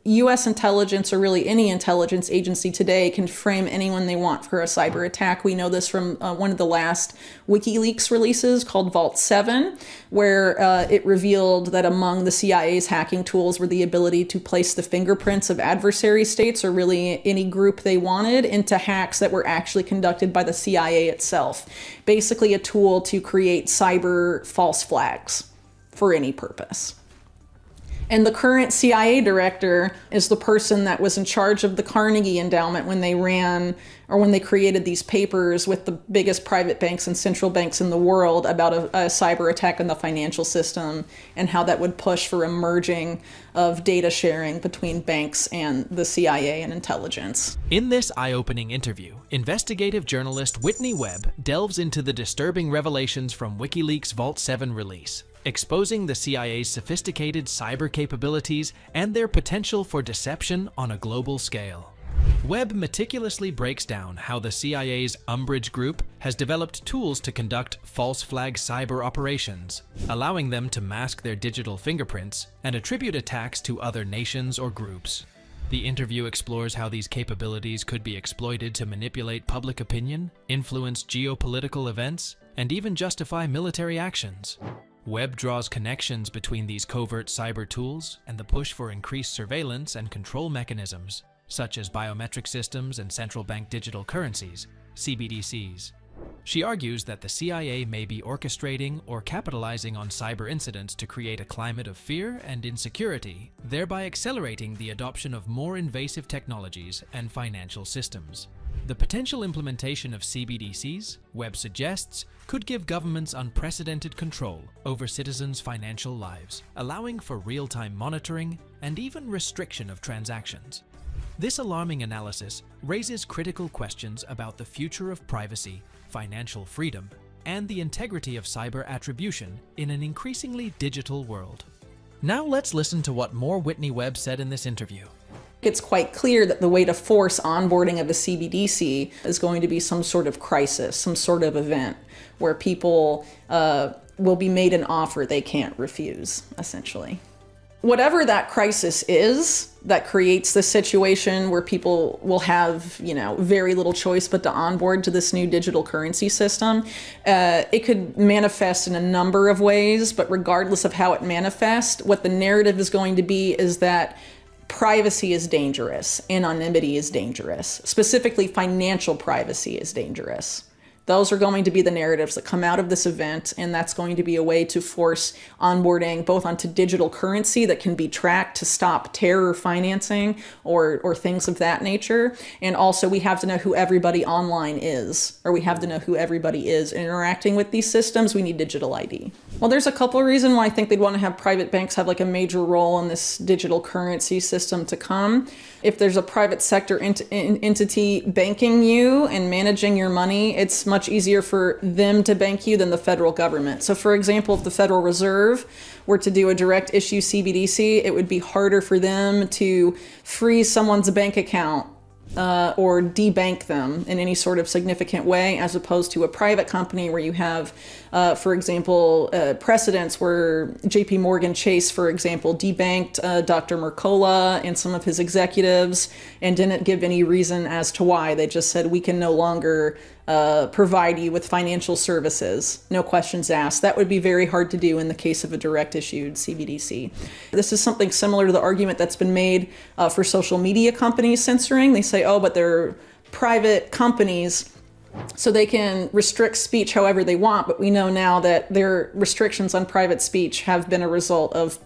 US intelligence, or really any intelligence agency today, can frame anyone they want for a cyber attack. We know this from one of the last WikiLeaks releases called Vault 7, where it revealed that among the CIA's hacking tools were the ability to place the fingerprints of adversary states, or really any group they wanted, into hacks that were actually conducted by the CIA itself. Basically a tool to create cyber false flags for any purpose. And the current CIA director is the person that was in charge of the Carnegie Endowment when they created these papers with the biggest private banks and central banks in the world about a cyber attack on the financial system, and how that would push for a merging of data sharing between banks and the CIA and intelligence. In this eye-opening interview, investigative journalist Whitney Webb delves into the disturbing revelations from WikiLeaks' Vault 7 release, exposing the CIA's sophisticated cyber capabilities and their potential for deception on a global scale. Webb meticulously breaks down how the CIA's Umbridge Group has developed tools to conduct false flag cyber operations, allowing them to mask their digital fingerprints and attribute attacks to other nations or groups. The interview explores how these capabilities could be exploited to manipulate public opinion, influence geopolitical events, and even justify military actions. Webb draws connections between these covert cyber tools and the push for increased surveillance and control mechanisms, such as biometric systems and central bank digital currencies, CBDCs. She argues that the CIA may be orchestrating or capitalizing on cyber incidents to create a climate of fear and insecurity, thereby accelerating the adoption of more invasive technologies and financial systems. The potential implementation of CBDCs, Webb suggests, could give governments unprecedented control over citizens' financial lives, allowing for real-time monitoring and even restriction of transactions. This alarming analysis raises critical questions about the future of privacy, financial freedom, and the integrity of cyber attribution in an increasingly digital world. Now let's listen to what more Whitney Webb said in this interview. It's quite clear that the way to force onboarding of a CBDC is going to be some sort of crisis, some sort of event where people will be made an offer they can't refuse, essentially. Whatever that crisis is that creates the situation where people will have, very little choice but to onboard to this new digital currency system, it could manifest in a number of ways, but regardless of how it manifests, what the narrative is going to be is that privacy is dangerous, anonymity is dangerous, specifically financial privacy is dangerous. Those are going to be the narratives that come out of this event, and that's going to be a way to force onboarding both onto digital currency that can be tracked to stop terror financing or things of that nature. And also we have to know who everybody online is, or we have to know who everybody is interacting with these systems. We need digital ID. Well, there's a couple of reasons why I think they'd want to have private banks have like a major role in this digital currency system to come. If there's a private sector entity banking you and managing your money, it's much easier for them to bank you than the federal government. So for example, if the Federal Reserve were to do a direct issue CBDC, it would be harder for them to freeze someone's bank account or debank them in any sort of significant way, as opposed to a private company where you have, for example, precedents where JP Morgan Chase, for example, debanked Dr. Mercola and some of his executives and didn't give any reason as to why. They just said, we can no longer provide you with financial services, no questions asked. That would be very hard to do in the case of a direct issued CBDC. This is something similar to the argument that's been made for social media companies censoring. They say, oh, but they're private companies, so they can restrict speech however they want. But we know now that their restrictions on private speech have been a result of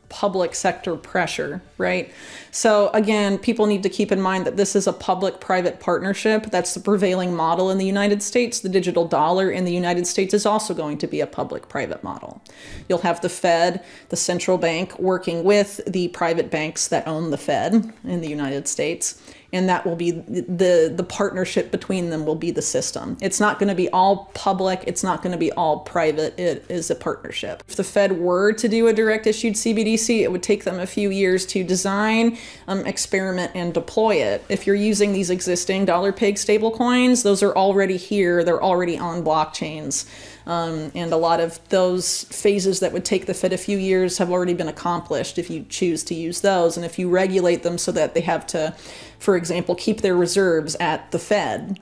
public sector pressure, right? So again, people need to keep in mind that this is a public-private partnership. That's the prevailing model in the United States. The digital dollar in the United States is also going to be a public-private model. You'll have the Fed, the central bank, working with the private banks that own the Fed in the United States. And that will be the partnership between them will be the system. It's not going to be all public. It's not going to be all private. It is a partnership. If the Fed were to do a direct issued CBDC, it would take them a few years to design, experiment, and deploy it. If you're using these existing dollar peg stablecoins, those are already here. They're already on blockchains. And a lot of those phases that would take the Fed a few years have already been accomplished if you choose to use those. And if you regulate them so that they have to, for example, keep their reserves at the Fed,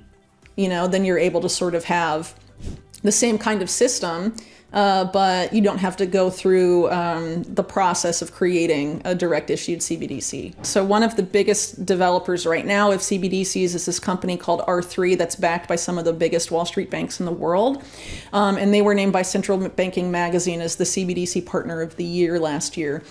then you're able to sort of have the same kind of system, but you don't have to go through the process of creating a direct issued CBDC. So one of the biggest developers right now of CBDCs is this company called R3 that's backed by some of the biggest Wall Street banks in the world. And they were named by Central Banking Magazine as the CBDC Partner of the Year last year.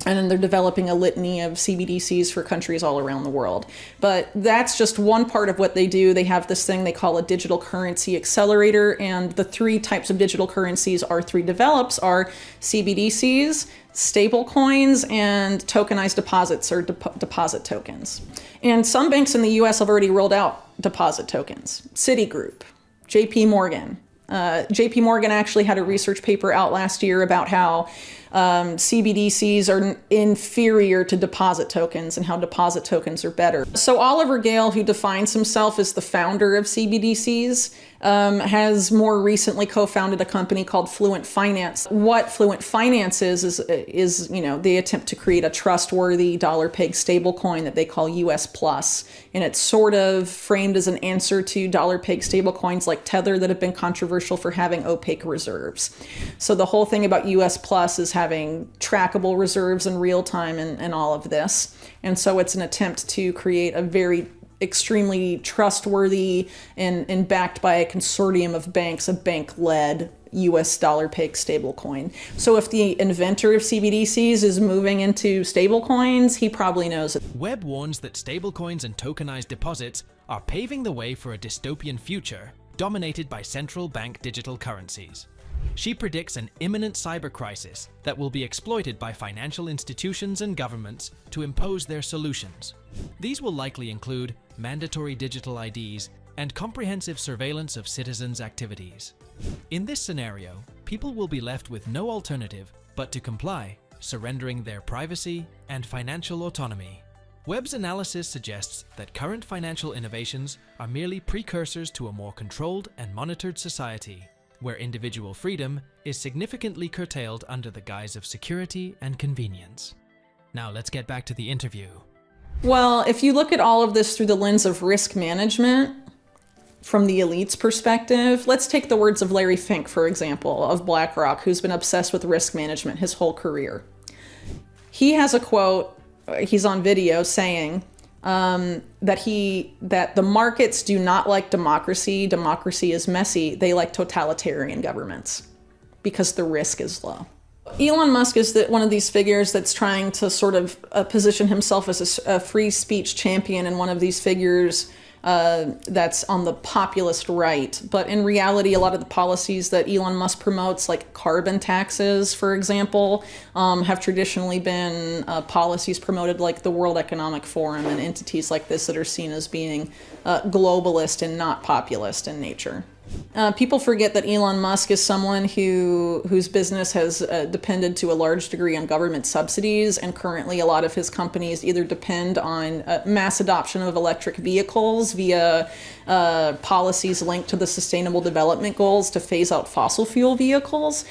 And then they're developing a litany of CBDCs for countries all around the world. But that's just one part of what they do. They have this thing they call a digital currency accelerator. And the three types of digital currencies R3 develops are CBDCs, stable coins, and tokenized deposits or deposit tokens. And some banks in the US have already rolled out deposit tokens. Citigroup, JP Morgan. JP Morgan actually had a research paper out last year about how CBDCs are inferior to deposit tokens and how deposit tokens are better. So Oliver Gale, who defines himself as the founder of CBDCs, has more recently co-founded a company called Fluent Finance. What Fluent Finance is they attempt to create a trustworthy dollar-pegged stablecoin that they call US Plus. And it's sort of framed as an answer to dollar-pegged stablecoins like Tether that have been controversial for having opaque reserves. So the whole thing about US Plus is having trackable reserves in real time and all of this. And so it's an attempt to create a very extremely trustworthy and backed by a consortium of banks, a bank-led US dollar-pegged stablecoin. So if the inventor of CBDCs is moving into stablecoins, he probably knows it. Webb warns that stablecoins and tokenized deposits are paving the way for a dystopian future dominated by central bank digital currencies. She predicts an imminent cyber crisis that will be exploited by financial institutions and governments to impose their solutions. These will likely include mandatory digital IDs and comprehensive surveillance of citizens' activities. In this scenario, people will be left with no alternative but to comply, surrendering their privacy and financial autonomy. Webb's analysis suggests that current financial innovations are merely precursors to a more controlled and monitored society, where individual freedom is significantly curtailed under the guise of security and convenience. Now let's get back to the interview. Well, if you look at all of this through the lens of risk management, from the elite's perspective, let's take the words of Larry Fink, for example, of BlackRock, who's been obsessed with risk management his whole career. He has a quote, he's on video saying, that the markets do not like democracy. Democracy is messy. They like totalitarian governments because the risk is low. Elon Musk is one of these figures that's trying to sort of position himself as a free speech champion, and one of these figures that's on the populist right. But in reality, a lot of the policies that Elon Musk promotes, like carbon taxes, for example, have traditionally been policies promoted like the World Economic Forum and entities like this that are seen as being globalist and not populist in nature. People forget that Elon Musk is someone whose business has depended to a large degree on government subsidies, and currently a lot of his companies either depend on mass adoption of electric vehicles via policies linked to the Sustainable Development Goals to phase out fossil fuel vehicles,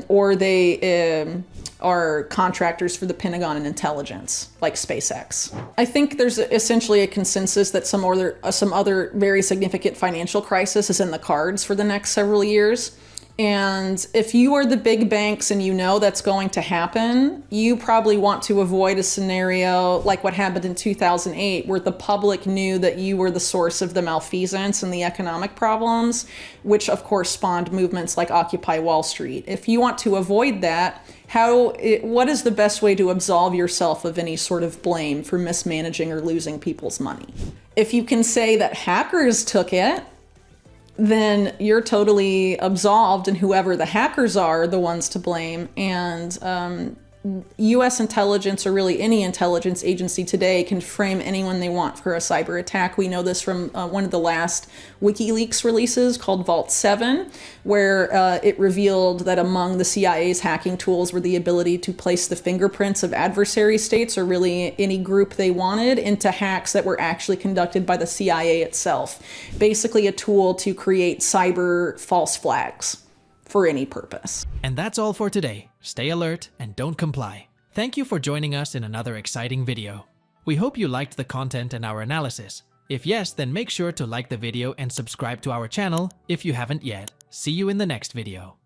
or they are contractors for the Pentagon and intelligence, like SpaceX. I think there's essentially a consensus that some other very significant financial crisis is in the cards for the next several years. And if you are the big banks and you know that's going to happen, you probably want to avoid a scenario like what happened in 2008, where the public knew that you were the source of the malfeasance and the economic problems, which of course spawned movements like Occupy Wall Street. If you want to avoid that, what is the best way to absolve yourself of any sort of blame for mismanaging or losing people's money? If you can say that hackers took it, then you're totally absolved, and whoever the hackers are the ones to blame. And U.S. intelligence, or really any intelligence agency today, can frame anyone they want for a cyber attack. We know this from one of the last WikiLeaks releases called Vault 7, where it revealed that among the CIA's hacking tools were the ability to place the fingerprints of adversary states, or really any group they wanted, into hacks that were actually conducted by the CIA itself. Basically a tool to create cyber false flags. for any purpose. And that's all for today. Stay alert and don't comply. Thank you for joining us in another exciting video. We hope you liked the content and our analysis. If yes, then make sure to like the video and subscribe to our channel if you haven't yet. See you in the next video.